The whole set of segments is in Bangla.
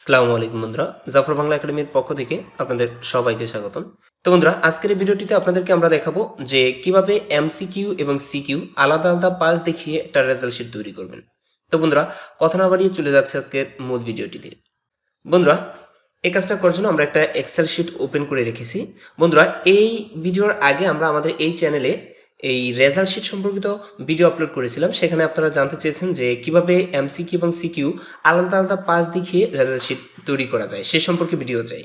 আসসালামু আলাইকুম বন্ধুরা, জাফর বাংলা একাডেমির পক্ষ থেকে আপনাদের সবাইকে স্বাগতম। তো বন্ধুরা, আজকের এই ভিডিওটিতে আপনাদেরকে আমরা দেখাবো যে কিভাবে এমসিকিউ এবং সিকিউ আলাদা আলাদা পাস দেখিয়ে একটা রেজাল্ট শিট তৈরি করবেন। তো বন্ধুরা, কথা না বাড়িয়ে চলে যাচ্ছে আজকের মূল ভিডিওটিতে। বন্ধুরা, এই কাজটা করার জন্য আমরা একটা এক্সেল শিট ওপেন করে রেখেছি। বন্ধুরা, এই ভিডিওর আগে আমরা আমাদের এই চ্যানেলে এই রেজাল্ট শিট সম্পর্কিত ভিডিও আপলোড করেছিলাম। সেখানে আপনারা জানতে চেয়েছেন যে কিভাবে এমসিকিউ এবং সিকিউ আলাদা আলাদা পাস দেখিয়ে রেজাল্ট শিট তৈরি করা যায়, সে সম্পর্কে ভিডিও চাই।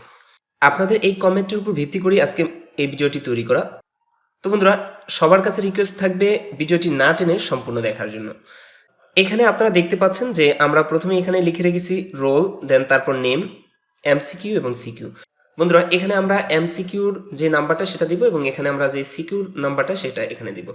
আপনাদের এই কমেন্টের উপর ভিত্তি করে আজকে এই ভিডিওটি তৈরি করা। তো বন্ধুরা, সবার কাছে রিকোয়েস্ট থাকবে ভিডিওটি না টেনে সম্পূর্ণ দেখার জন্য। এখানে আপনারা দেখতে পাচ্ছেন যে আমরা প্রথমে এখানে লিখে রেখেছি রোল, দেন তারপর নেম, এমসিকিউ এবং সিকিউ। বন্ধুরা, এখানে আমরা এমসিকিউর যে নাম্বারটা সেটা দিব এবং এখানে আমরা যে সিকিউর নাম্বারটা সেটা এখানে দিব।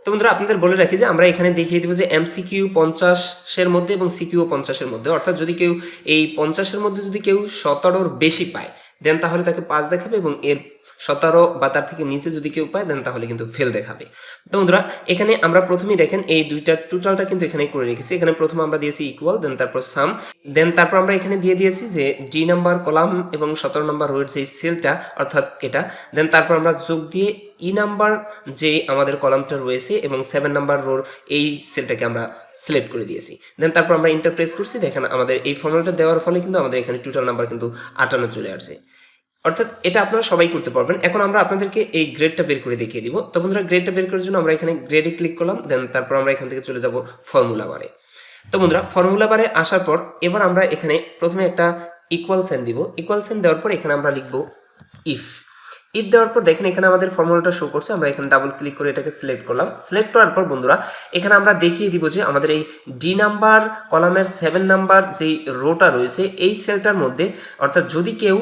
তো বন্ধুরা, আপনাদের বলে রাখি যে আমরা এখানে দেখিয়ে দিব যে এমসিকিউ 50-এর মধ্যে এবং সিকিউ 50-এর মধ্যে। অর্থাৎ যদি কেউ এই 50-এর মধ্যে যদি কেউ 17-র বেশি পায় দেন তাহলে তাকে 5 দেখাবে, এবং এর 17 বা তার থেকে নিচে যদি কেউ পায় দেন তাহলে কিন্তু ফেল দেখাবে। তো বন্ধুরা, এখানে আমরা প্রথমেই দেখেন এই দুইটা টোটালটা কিন্তু এখানে করে রেখেছি। এখানে প্রথমে আমরা দিয়েছি ইকুয়াল, দেন তারপর সাম, দেন তারপর আমরা এখানে দিয়ে দিয়েছি যে ডি নাম্বার কলাম এবং 17 নাম্বার রোয়ের যে সেলটা অর্থাৎ এটা, দেন তারপর আমরা যোগ দিয়ে ই নাম্বার যে আমাদের কলামটা রয়েছে এবং 7 নাম্বার রোর এই সেলটাকে আমরা সিলেক্ট করে দিয়েছি। দেন তারপর আমরা ইন্টার প্রেস করছি। দেখেন আমাদের এই ফর্মুলাটা দেওয়ার ফলে কিন্তু আমাদের এখানে টোটাল নাম্বার কিন্তু 58 চলে আসছে। অর্থাৎ এটা আপনারা সবাই করতে পারবেন। এখন আমরা আপনাদেরকে এই গ্রেডটা বের করে দেখিয়ে দিব। তো বন্ধুরা, গ্রেডটা বের করার জন্য আমরা এখানে গ্রেডে ক্লিক করলাম, দেন তারপর আমরা এখান থেকে চলে যাব ফর্মুলা বারে। তো বন্ধুরা, ফর্মুলা বারে আসার পর এবার আমরা এখানে প্রথমে একটা ইকুয়াল সাইন দিব। ইকুয়াল সাইন দেওয়ার পর এখানে আমরা লিখব ইফ। ইফ দেওয়ার পর দেখেন এখানে আমাদের ফর্মুলাটা শো করছে। আমরা এখানে ডাবল ক্লিক করে এটাকে সিলেক্ট করলাম। সিলেক্ট করার পর বন্ধুরা, এখানে আমরা দেখিয়ে দিব যে আমাদের এই ডি নাম্বার কলামের 7 নাম্বার যেই রোটা রয়েছে এই সেলটার মধ্যে, অর্থাৎ যদি কেউ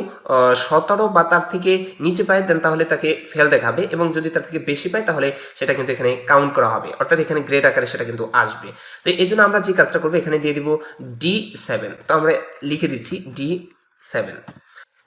17 বা তার থেকে নিচে পায় দেন তাহলে তাকে ফেল দেখাবে, এবং যদি তার থেকে বেশি পায় তাহলে সেটা কিন্তু এখানে কাউন্ট করা হবে, অর্থাৎ এখানে গ্রেড আকারে সেটা কিন্তু আসবে। তো এই জন্য আমরা যে কাজটা করবো এখানে দিয়ে দিব D7। তো আমরা লিখে দিচ্ছি D7।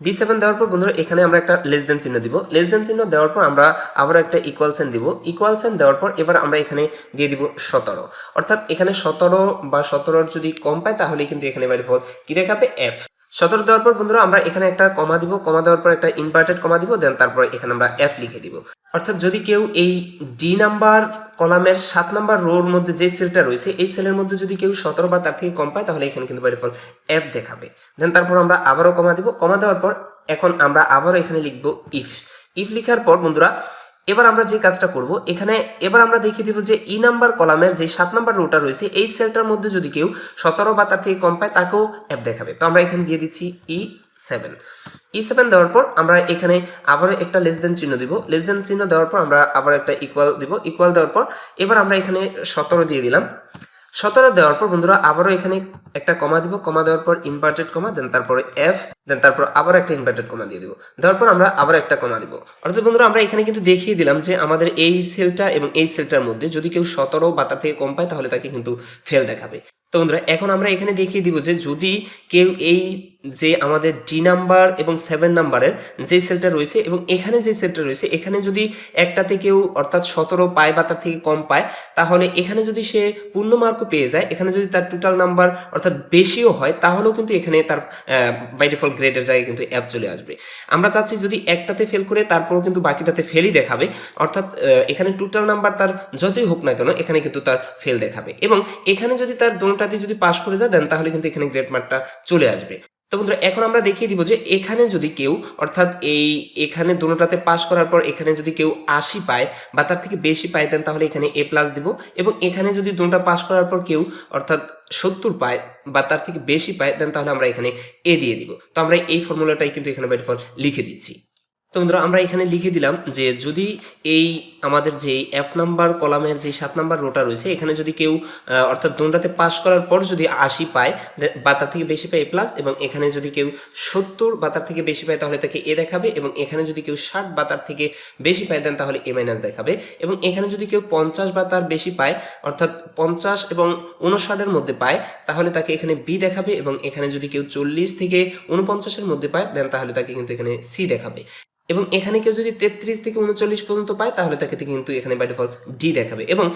D7 দেওয়ার পর বন্ধুরা, এখানে আমরা একটা লেস দেন চিহ্ন দিব। লেস দেন চিহ্ন দেওয়ার পর আমরা আবার একটা ইকুয়াল সাইন দিব। ইকুয়াল সাইন দেওয়ার পর এবার আমরা এখানে দিয়ে দিব 17। অর্থাৎ এখানে 17 বা 17-র যদি কম পায় তাহলে কিন্তু এখানে বাই ডিফল্ট কি দেখাবে, F। 17 দেওয়ার পর বন্ধুরা, আমরা এখানে একটা কমা দিব। কমা দেওয়ার পর একটা ইনভার্টেড কমা দিব, দেন তারপর এখানে আমরা F লিখে দিব। অর্থাৎ যদি কেউ এই ডি নাম্বার কলামের 7 নাম্বার রোর মধ্যে যে সেলটা রয়েছে এই সেলের মধ্যে যদি কেউ 17 বা তার থেকে কম পায় তাহলে এখানে কিন্তু বাই ডিফল্ট F দেখাবে। দেন তারপর আমরা আবারও কমা দিব। কমা দেওয়ার পর এখন আমরা আবারও এখানে লিখব ইফ। ইফ লেখার পর বন্ধুরা, এবার আমরা যে কাজটা করব এখানে এবার আমরা দেখিয়ে দিব যে ই নাম্বার কলামের যে 7 নাম্বার রোটা রয়েছে এই সেলটার মধ্যে যদি কেউ 17 বা তার থেকে কম পায় তাকেও F দেখাবে। তো আমরা এখানে দিয়ে দিচ্ছি E7। E7 দেওয়ার পর আমরা এখানে আবারও একটা লেস দেন চিহ্ন দিব। লেস দেন চিহ্ন দেওয়ার পর আমরা আবার একটা ইকুয়াল দিব। ইকুয়াল দেওয়ার পর এবার আমরা এখানে 17 দিয়ে দিলাম। 17 দেওয়ার পর বন্ধুরা আবারও এখানে একটা কমা দিব। কমা দেওয়ার পর ইনভার্টেড কমা, দেন তারপরে F, দেন তারপর আবার একটা ইনভার্টেড কমা দিয়ে দিব। দেওয়ার পর আমরা আবার একটা কমা দিব। অর্থাৎ বন্ধুরা, আমরা এখানে কিন্তু দেখিয়ে দিলাম যে আমাদের এই সেলটা এবং এই সেলটার মধ্যে যদি কেউ 17 বা তার থেকে কম পায় তাহলে তাকে কিন্তু ফেল দেখাবে। তো বন্ধুরা, এখন আমরা এখানে দেখিয়ে দিব যে যদি কেউ এই যে আমাদের ডি নাম্বার এবং 7 নাম্বারের যে সেলটা রয়েছে এবং এখানে যে সেলটা রয়েছে এখানে যদি একটাতে কেউ অর্থাৎ 17 পায় বা তার থেকে কম পায় তাহলে এখানে যদি সে পূর্ণ মার্কও পেয়ে যায়, এখানে যদি তার টোটাল নাম্বার অর্থাৎ বেশিও হয় তাহলেও কিন্তু এখানে তার বাই ডিফল্ট গ্রেডের জায়গায় কিন্তু F চলে আসবে। আমরা চাচ্ছি যদি একটাতে ফেল করে তারপরও কিন্তু বাকিটাতে ফেলই দেখাবে, অর্থাৎ এখানে টোটাল নাম্বার তার যতই হোক না কেন এখানে কিন্তু তার ফেল দেখাবে, এবং এখানে যদি তার দুটোটাতে যদি পাস করে যায় দেন তাহলে কিন্তু এখানে গ্রেড মার্কটা চলে আসবে। তো বন্ধুরা, এখন আমরা দেখিয়ে দিব যে এখানে যদি কেউ অর্থাৎ এখানে দুটোটাতে পাস করার পর এখানে যদি কেউ 80 পায় বা তার থেকে বেশি পায় দেন তাহলে এখানে A+ দিব, এবং এখানে যদি দুটোটা পাস করার পর কেউ অর্থাৎ 70 পায় বা তার থেকে বেশি পায় দেন তাহলে আমরা এখানে A দিয়ে দিব। তো আমরা এই ফর্মুলাটাই কিন্তু এখানে বাই ডিফল্ট লিখে দিচ্ছি। তো বন্ধুরা, আমরা এখানে লিখে দিলাম যে যদি এই আমাদের যে F নাম্বার কলামের যে 7 নাম্বার রোটা রয়েছে এখানে যদি কেউ অর্থাৎ দুটোটাতে পাস করার পর যদি 80 পায় বা তার থেকে বেশি পায় A+, এবং এখানে যদি কেউ 70 বা তার থেকে বেশি পায় তাহলে তাকে A দেখাবে, এবং এখানে যদি কেউ 60 বা তার থেকে বেশি পায় দেন তাহলে A- দেখাবে, এবং এখানে যদি কেউ 50 বা তার বেশি পায় অর্থাৎ 50 এবং 59-এর মধ্যে পায় তাহলে তাকে এখানে B দেখাবে, এবং এখানে যদি কেউ 40 থেকে 49-এর মধ্যে পায় দেন তাহলে তাকে কিন্তু এখানে C দেখাবে। এবং এখানে কেউ যদি 33 থেকে 39 পর্যন্ত পায় তাহলে তাকে কিন্তু এখানে বাই ডিফল্ট ডি দেখাবে, এবং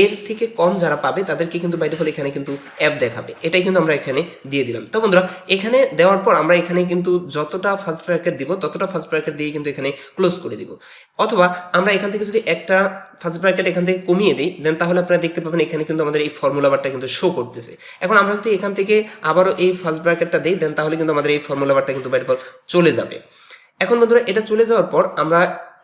এর থেকে কম যারা পাবে তাদেরকে কিন্তু বাই ডিফল্ট এখানে কিন্তু এফ দেখাবে। এটাই কিন্তু আমরা এখানে দিয়ে দিলাম। তো বন্ধুরা এখানে দেওয়ার পর আমরা এখানে কিন্তু যতটা ফার্স্ট ব্র্যাকেট দিব ততটা ফার্স্ট ব্র্যাকেট দিয়ে কিন্তু এখানে ক্লোজ করে দিব, অথবা আমরা এখান থেকে যদি একটা ফার্স্ট ব্র্যাকেট এখান থেকে কমিয়ে দিই দেন তাহলে আপনারা দেখতে পাবেন এখানে কিন্তু আমাদের এই ফর্মুলা বারটা কিন্তু শো করতেছে। এখন আমরা যদি এখান থেকে আবারও এই ফার্স্ট ব্র্যাকেটটা দিই দেন তাহলে কিন্তু আমাদের এই ফর্মুলা বারটা কিন্তু বাই ডিফল্ট চলে যাবে। এখন বন্ধুরা এটা চলে যাওয়ার পর আমরা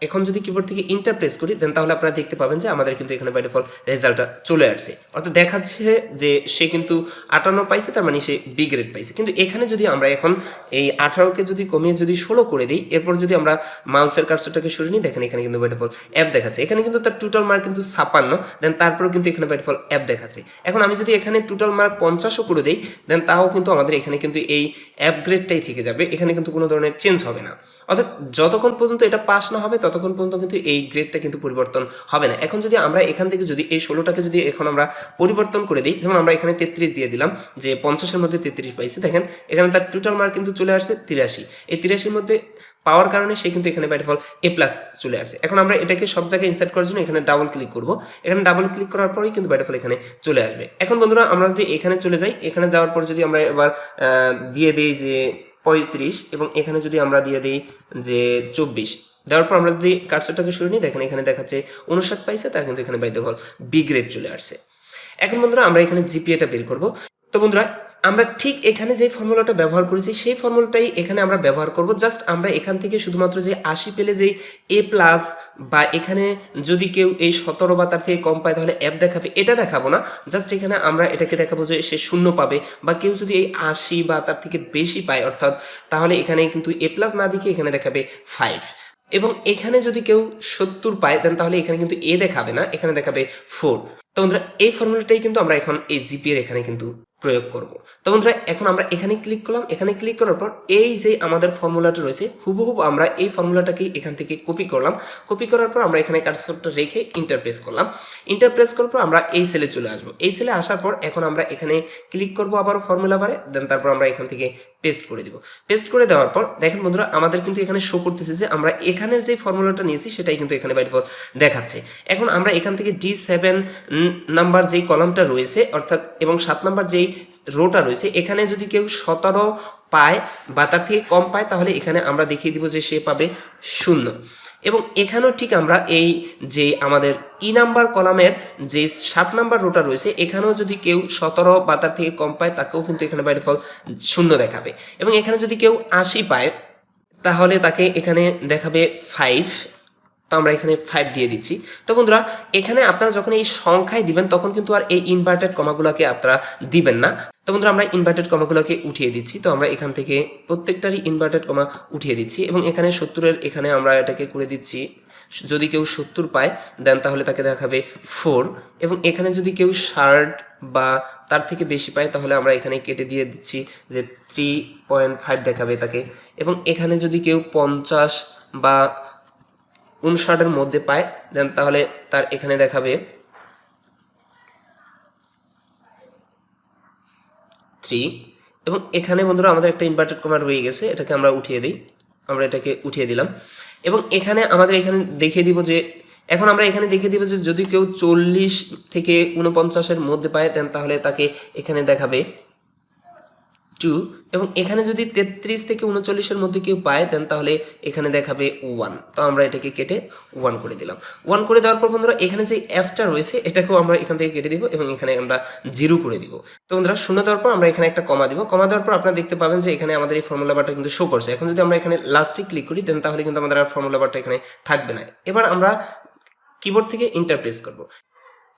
এখন যদি কিবোর্ড থেকে ইন্টার প্রেস করি দেন তাহলে আপনারা দেখতে পাবেন যে আমাদের কিন্তু এখানে বাই ডিফল্ট রেজাল্টটা চলে আসছে, অর্থাৎ দেখাচ্ছে যে সে কিন্তু 58 পাইছে, তার মানে সে বি গ্রেড পাইছে। কিন্তু এখানে যদি আমরা এখন এই 18কে যদি কমিয়ে যদি 16 করে দিই, এরপর যদি আমরা মাউসের কার্সরটাকে সরিয়ে নিই, দেখেন এখানে কিন্তু বাই ডিফল্ট অ্যাপ দেখাচ্ছে। এখানে কিন্তু তার টোটাল মার্ক কিন্তু 56, দেন তারপরেও কিন্তু এখানে বাই ডিফল্ট অ্যাপ দেখাচ্ছে। এখন আমি যদি এখানে টোটাল মার্ক 50ও করে দিই দেন তাও কিন্তু আমাদের এখানে কিন্তু এই অ্যাপ গ্রেডটাই থেকে যাবে, এখানে কিন্তু কোনো ধরনের চেঞ্জ হবে না। অর্থাৎ যতক্ষণ পর্যন্ত এটা পাস না হবে ততক্ষণ পর্যন্ত কিন্তু এই গ্রেডটা কিন্তু পরিবর্তন হবে না। এখন যদি আমরা এখান থেকে যদি এই 16টাকে যদি এখন আমরা পরিবর্তন করে দিই, যেমন আমরা এখানে 33 দিয়ে দিলাম, যে 50-এর মধ্যে 33 পাইছে, দেখেন এখানে তার টোটাল মার্ক কিন্তু চলে আসছে 83। এই 83-র মধ্যে পাওয়ার কারণে সে কিন্তু এখানে বাই ডিফল্ট এ প্লাস চলে আসছে। এখন আমরা এটাকে সব জায়গায় ইনসার্ট করার জন্য এখানে ডাবল ক্লিক করব, এখানে ডাবল ক্লিক করার পরেই কিন্তু বাই ডিফল্ট এখানে চলে আসবে। এখন বন্ধুরা আমরা যদি এখানে চলে যাই, এখানে যাওয়ার পর যদি আমরা এবার দিয়ে দিই যে 35, এবং এখানে যদি আমরা দিয়ে দিই যে 24, দেওয়ার পর আমরা যদি কার্সরটাকে সরিয়ে নিই, দেখেন এখানে দেখাচ্ছে 59 পাইছে, তার কিন্তু এখানে বাই ডিফল্ট বি গ্রেড চলে আসছে। এখন বন্ধুরা আমরা এখানে জিপিএটা বের করব। তো বন্ধুরা আমরা ঠিক এখানে যে ফর্মুলাটা ব্যবহার করেছি সেই ফর্মুলাটাই এখানে আমরা ব্যবহার করব। জাস্ট আমরা এখান থেকে শুধুমাত্র যে 80 পেলে যেই এ প্লাস, বা এখানে যদি কেউ এই 17 বা তার থেকে কম পায় তাহলে অ্যাপ দেখাবে, এটা দেখাবো না। জাস্ট এখানে আমরা এটাকে দেখাবো যে সে 0 পাবে, বা কেউ যদি এই 80 বা তার থেকে বেশি পায় অর্থাৎ, তাহলে এখানে কিন্তু এ প্লাস না দিকে এখানে দেখাবে 5, এবং এখানে যদি কেউ 70 পায় দেন তাহলে এখানে কিন্তু এ দেখাবে না, এখানে দেখাবে 4। তো বন্ধুরা এই ফর্মুলাটাই কিন্তু আমরা এখন এই জিপিএর এখানে কিন্তু প্রয়োগ করব। তো বন্ধুরা এখন আমরা এখানে ক্লিক করলাম, এখানে ক্লিক করার পর এই যে আমাদের ফর্মুলাটা রয়েছে হুবহু আমরা এই ফর্মুলাটাকে এখান থেকে কপি করলাম। কপি করার পর আমরা এখানে কার্সরটা রেখে ইন্টার প্রেস করলাম। ইন্টার প্রেস করার পর আমরা এই সেলে চলে আসবো। এই সেলে আসার পর এখন আমরা এখানে ক্লিক করব আবারও ফর্মুলা বারে, দেন তারপর আমরা এখান থেকে পেস্ট করে দিব। পেস্ট করে দেওয়ার পর দেখেন বন্ধুরা আমাদের কিন্তু এখানে শো করতেছে যে আমরা এখানের যে ফর্মুলাটা নিয়েছি সেটাই কিন্তু এখানে বাই ডিফল্ট দেখাচ্ছে। এখন আমরা এখান থেকে D7 নাম্বার যেই কলামটা রয়েছে অর্থাৎ, এবং 7 নাম্বার যেই রোটা রয়েছে, এখানে যদি কেউ 17 পায় বা তার থেকে কম পায় তাহলে এখানে আমরা দেখিয়ে দিব যে সে পাবে 0। এবং এখানেও ঠিক আমরা এই যে আমাদের ই নাম্বার কলামের যে 7 নাম্বার রোটা রয়েছে, এখানেও যদি কেউ 17 বা তার থেকে কম পায় তাকেও কিন্তু এখানে বাই ডিফল্ট 0 দেখাবে। এবং এখানে যদি কেউ 80 পায় তাহলে তাকে এখানে দেখাবে 5, তো আমরা এখানে 5 দিয়ে দিচ্ছি। তো বন্ধুরা এখানে আপনারা যখন এই সংখ্যায় দিবেন তখন কিন্তু আর এই ইনভার্টেড কমাগুলোকে আপনারা দিবেন না। তো বন্ধুরা আমরা ইনভার্টেড কমাগুলোকে উঠিয়ে দিচ্ছি। তো আমরা এখান থেকে প্রত্যেকটারই ইনভার্টেড কমা উঠিয়ে দিচ্ছি, এবং এখানে 70-এর এখানে আমরা এটাকে করে দিচ্ছি, যদি কেউ 70 পায় দেন তাহলে তাকে দেখাবে 4, এবং এখানে যদি কেউ 60 বা তার থেকে বেশি পায় তাহলে আমরা এখানে কেটে দিয়ে দিচ্ছি যে 3.5 দেখাবে তাকে, এবং এখানে যদি কেউ 50 বা 59-এর মধ্যে পায় দেন তাহলে তার এখানে দেখাবে 3, এবং এখানে বন্ধুরা আমাদের একটা ইনভার্টেড কমা রয়ে গেছে, এটাকে আমরা উঠিয়ে দিই। আমরা এটাকে উঠিয়ে দিলাম, এবং এখানে আমাদের এখানে দেখিয়ে দিব যে, এখন আমরা এখানে দেখিয়ে দিব যে যদি কেউ 40 থেকে 49-এর মধ্যে পায় দেন তাহলে তাকে এখানে দেখাবে 2, এবং এখানে যদি 33 থেকে 39-এর মধ্যে কেউ পায় দেন তাহলে এখানে দেখাবে 1। তো আমরা এটাকে কেটে 1 করে দিলাম। 1 করে দেওয়ার পর বন্ধুরা এখানে যে এফটা রয়েছে এটাকেও আমরা এখান থেকে কেটে দিব, এবং এখানে আমরা 0 করে দিব। তো বন্ধুরা 0 দেওয়ার পর আমরা এখানে একটা কমা দিব। কমা দেওয়ার পর আপনারা দেখতে পাবেন যে এখানে আমাদের এই ফর্মুলা বারটা কিন্তু শো করছে। এখন যদি আমরা এখানে লাস্টে ক্লিক করি দেন তাহলে কিন্তু আমাদের আর ফর্মুলা বারটা এখানে থাকবে না। এবার আমরা কিবোর্ড থেকে ইন্টার প্রেস করব।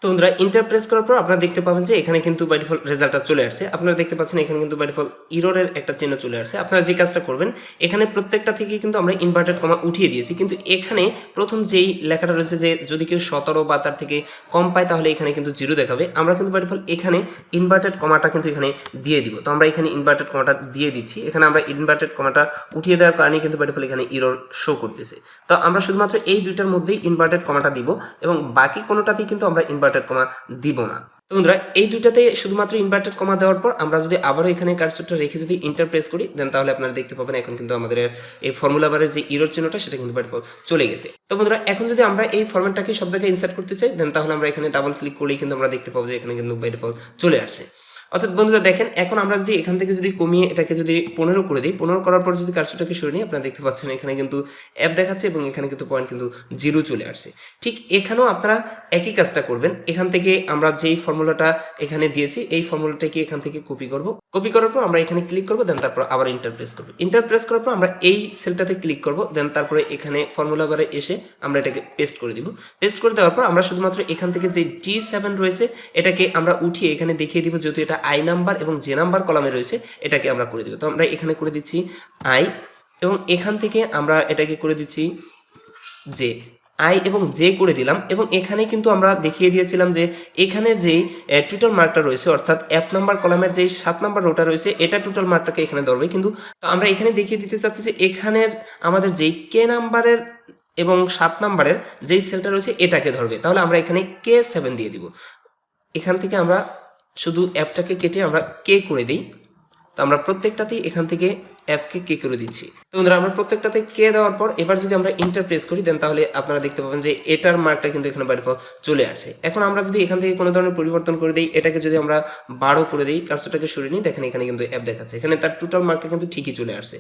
তো বন্ধুরা ইন্টার প্রেস করার পর আপনারা দেখতে পাবেন যে এখানে কিন্তু বাই ডিফল্ট রেজাল্টটা চলে আসছে। আপনারা দেখতে পাচ্ছেন এখানে কিন্তু বাই ডিফল্ট এররের একটা চিহ্ন চলে আসছে। আপনারা যে কাজটা করবেন এখানে প্রত্যেকটা থেকে কিন্তু আমরা ইনভার্টেড কমা উঠিয়ে দিয়েছি, কিন্তু এখানে প্রথম যেই লেখাটা রয়েছে যে যদি কেউ 17 বা তার থেকে কম পায় তাহলে এখানে কিন্তু 0 দেখাবে। আমরা কিন্তু বাই ডিফল্ট এখানে ইনভার্টেড কমাটা কিন্তু এখানে দিয়ে দিব। তো আমরা এখানে ইনভার্টেড কমাটা দিয়ে দিচ্ছি। এখানে আমরা ইনভার্টেড কমাটা উঠিয়ে দেওয়ার কারণে কিন্তু বাই ডিফল্ট এখানে এরর শো করতেছে। তো আমরা শুধুমাত্র এই দুইটার মধ্যেই ইনভার্টেড কমাটা দিব, এবং বাকি কোনোটাতেই কিন্তু আমরা ইনভার্টেড ইনভার্টেড কমা দিব না। তো বন্ধুরা এই দুইটাতে শুধুমাত্র ইনভার্টেড কমা দেওয়ার পর আমরা যদি আবারও এখানে কার্সরটা রেখে যদি ইন্টার প্রেস করি দেন তাহলে আপনারা দেখতে পাবেন এখন কিন্তু আমাদের এই ফর্মুলা বারের যে ইরর চিহ্নটা সেটা কিন্তু বাই ডিফল্ট চলে গেছে। তো বন্ধুরা এখন যদি আমরা এই ফরম্যাটটাকে সব জায়গায় ইনসার্ট করতে চাই দেন তাহলে আমরা এখানে ডাবল ক্লিক করলেই কিন্তু আমরা দেখতে পাবো যে এখানে কিন্তু বাই ডিফল্ট চলে আসছে। অর্থাৎ বন্ধুরা দেখেন এখন আমরা যদি এখান থেকে যদি কমিয়ে এটাকে যদি 15 করে দিই, 15 করার পর যদি কার্সরটাকে সরিয়ে নিই আপনারা দেখতে পাচ্ছেন এখানে কিন্তু অ্যাপ দেখাচ্ছে এবং এখানে কিন্তু পয়েন্ট কিন্তু 0 চলে আসছে। ঠিক এখানেও আপনারা একই কাজটা করবেন। এখান থেকে আমরা যেই ফর্মুলাটা এখানে দিয়েছি এই ফর্মুলাটাকে এখান থেকে কপি করব, কপি করার পর আমরা এখানে ক্লিক করব দেন তারপর আবার ইন্টার প্রেস করব, ইন্টার প্রেস করার পর আমরা এই সেলটাতে ক্লিক করব দেন তারপরে এখানে ফর্মুলা বারে এসে আমরা এটাকে পেস্ট করে দিব। পেস্ট করে দেওয়ার পর আমরা শুধুমাত্র এখান থেকে যে D7 রয়েছে এটাকে আমরা উঠিয়ে এখানে দেখিয়ে দিব, যেহেতু এটা আই নাম্বার এবং যে নাম্বার কলামে রয়েছে এটাকে আমরা করে দিব। তো আমরা এখানে করে দিচ্ছি আই এবং এখান থেকে আমরা এটাকে করে দিচ্ছি জে, আই এবং জে করে দিলাম। এবং এখানে কিন্তু আমরা দেখিয়ে দিয়েছিলাম যে এখানে যেই টোটাল মার্কটা রয়েছে অর্থাৎ F নাম্বার কলামের যেই 7 নাম্বার রোটা রয়েছে এটা টোটাল মার্কটাকে এখানে ধরবে। কিন্তু আমরা এখানে দেখিয়ে দিতে চাচ্ছি যে এখানের আমাদের যেই কে নাম্বারের এবং 7 নাম্বারের যেই সেলটা রয়েছে এটাকে ধরবে। তাহলে আমরা এখানে K7 দিয়ে দিব। এখান থেকে আমরা শুধু Fটাকে কেটে আমরা কে করে দিই। তো আমরা প্রত্যেকটাতেই এখান থেকে F-কে কে করে দিচ্ছি। তো বন্ধুরা আমরা প্রত্যেকটাতে কে দেওয়ার পর এবার যদি আমরা ইন্টার প্রেস করি দেন তাহলে আপনারা দেখতে পাবেন যে এটার মার্কটা কিন্তু এখানে বাই ডিফল্ট চলে আসছে। এখন আমরা যদি এখান থেকে কোনো ধরনের পরিবর্তন করে দিই, এটাকে যদি আমরা 12 করে দিই, কার্সরটাকে সরিয়ে নিই, দেখেন এখানে কিন্তু F দেখাচ্ছে, এখানে তার টোটাল মার্কটা কিন্তু ঠিকই চলে আসছে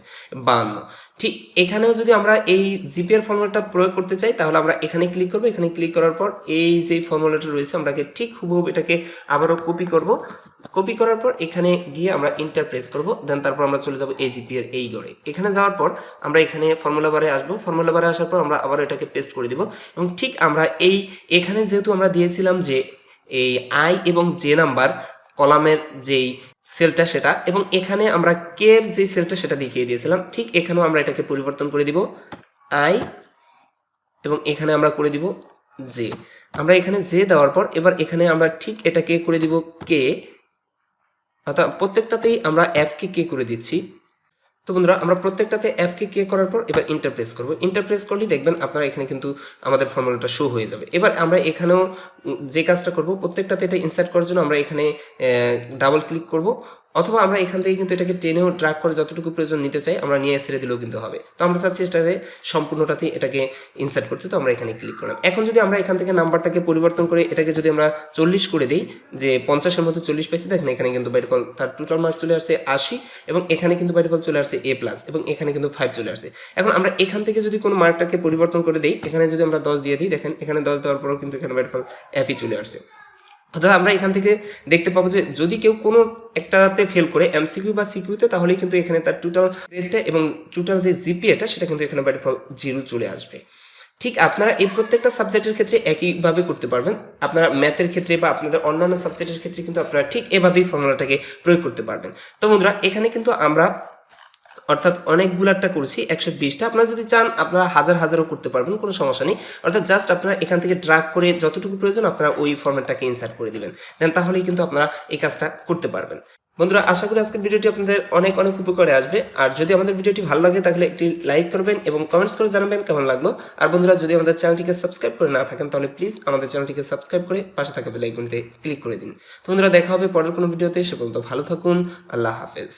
52। ঠিক এখানেও যদি আমরা এই জিপিএর ফর্মুলাটা প্রয়োগ করতে চাই তাহলে আমরা এখানে ক্লিক করব, এখানে ক্লিক করার পর এই যে ফর্মুলাটা রয়েছে আমরাকে ঠিক হুবহু এটাকে আবারও কপি করব, কপি করার পর এখানে গিয়ে আমরা ইন্টার প্রেস করব দেন তারপর আমরা চলে যাব এই জিপিএর এই গড়ে। এখানে যাওয়ার পর আমরা এখানে ফর্মুলা বারে আসবো, ফর্মুলা বারে আসার পর আমরা আবার এটাকে পেস্ট করে দিব এবং ঠিক আমরা এই এখানে যেহেতু আমরা দিয়েছিলাম যে এই আই এবং জে নাম্বার কলামের যেই সেলটা সেটা এবং এখানে আমরা কে এর যে সেলটা সেটা দেখিয়ে দিয়েছিলাম, ঠিক এখানেও আমরা এটাকে পরিবর্তন করে দিব আই এবং এখানে আমরা করে দিব জে। আমরা এখানে জে দেওয়ার পর এবার এখানে আমরা ঠিক এটাকে করে দিব কে, অর্থাৎ প্রত্যেকটাতেই আমরা F-কে কে করে দিচ্ছি। তো বন্ধুরা আমরা প্রত্যেকটাতে F-কে কে করার পর এবার ইন্টার প্রেস করব, ইন্টার প্রেস করলেই দেখবেন আপনারা এখানে কিন্তু আমাদের ফর্মুলাটা শো হয়ে যাবে। এবার আমরা এখানেও যে কাজটা করব প্রত্যেকটাতে এটা ইনসার্ট করার জন্য আমরা এখানে ডাবল ক্লিক করব অথবা আমরা এখান থেকে কিন্তু এটাকে টেনেও ড্র্যাগ করে যতটুকু প্রয়োজন নিতে চাই আমরা নিয়ে ছেড়ে দিলেও কিন্তু হবে। তো আমরা চাচ্ছি এটাতে সম্পূর্ণটাতেই এটাকে ইনসার্ট করতে, তো আমরা এখানে ক্লিক করলাম। এখন যদি আমরা এখান থেকে নাম্বারটাকে পরিবর্তন করে এটাকে যদি আমরা 40 করে দিই, যে 50-এর মধ্যে 40 পাইছি, দেখেন এখানে কিন্তু বাই ডিফল্ট তার টোটাল মার্ক চলে আসছে 80 এবং এখানে কিন্তু বাই ডিফল্ট চলে আসছে A+ এবং এখানে কিন্তু 5 চলে আসছে। এখন আমরা এখান থেকে যদি কোনো মার্কটাকে পরিবর্তন করে দিই, এখানে যদি আমরা 10 দিয়ে দিই, দেখেন এখানে 10 দেওয়ার পরও কিন্তু এখানে বাই ডিফল্ট F-ই চলে আসছে। অর্থাৎ আমরা এখান থেকে দেখতে পাবো যে যদি কেউ কোনো একটাতে ফেল করে MCQ বা CQ-তে তাহলেই কিন্তু এখানে তার টোটাল গ্রেডটা এবং টোটাল যে জিপিএটা সেটা কিন্তু এখানে বাই ডিফল্ট 0 চলে আসবে। ঠিক আপনারা এই প্রত্যেকটা সাবজেক্টের ক্ষেত্রে একইভাবে করতে পারবেন। আপনারা ম্যাথের ক্ষেত্রে বা আপনাদের অন্যান্য সাবজেক্টের ক্ষেত্রে কিন্তু আপনারা ঠিক এভাবেই ফর্মুলাটাকে প্রয়োগ করতে পারবেন। তো বন্ধুরা এখানে কিন্তু আমরা অর্থাৎ অনেকগুলাটা করছি 120টা, আপনারা যদি চান আপনারা হাজারও করতে পারবেন, কোনো সমস্যা নেই। অর্থাৎ জাস্ট আপনারা এখান থেকে ড্র্যাগ করে যতটুকু প্রয়োজন আপনারা ওই ফরম্যাটটাকে ইনসার্ট করে দিবেন, দেন তাহলেই কিন্তু আপনারা এই কাজটা করতে পারবেন। বন্ধুরা আশা করি আজকের ভিডিওটি আপনাদের অনেক উপকারে আসবে। আর যদি আমাদের ভিডিওটি ভালো লাগে তাহলে একটি লাইক করবেন এবং কমেন্টস করে জানাবেন কেমন লাগলো। আর বন্ধুরা যদি আমাদের চ্যানেলটিকে সাবস্ক্রাইব করে না থাকেন তাহলে প্লিজ আমাদের চ্যানেলটিকে সাবস্ক্রাইব করে পাশে থাকা বেল আইকনটিতে ক্লিক করে দিন। তো বন্ধুরা দেখা হবে পরের কোনো ভিডিওতে, সে পর্যন্ত ভালো থাকুন, আল্লাহ হাফেজ।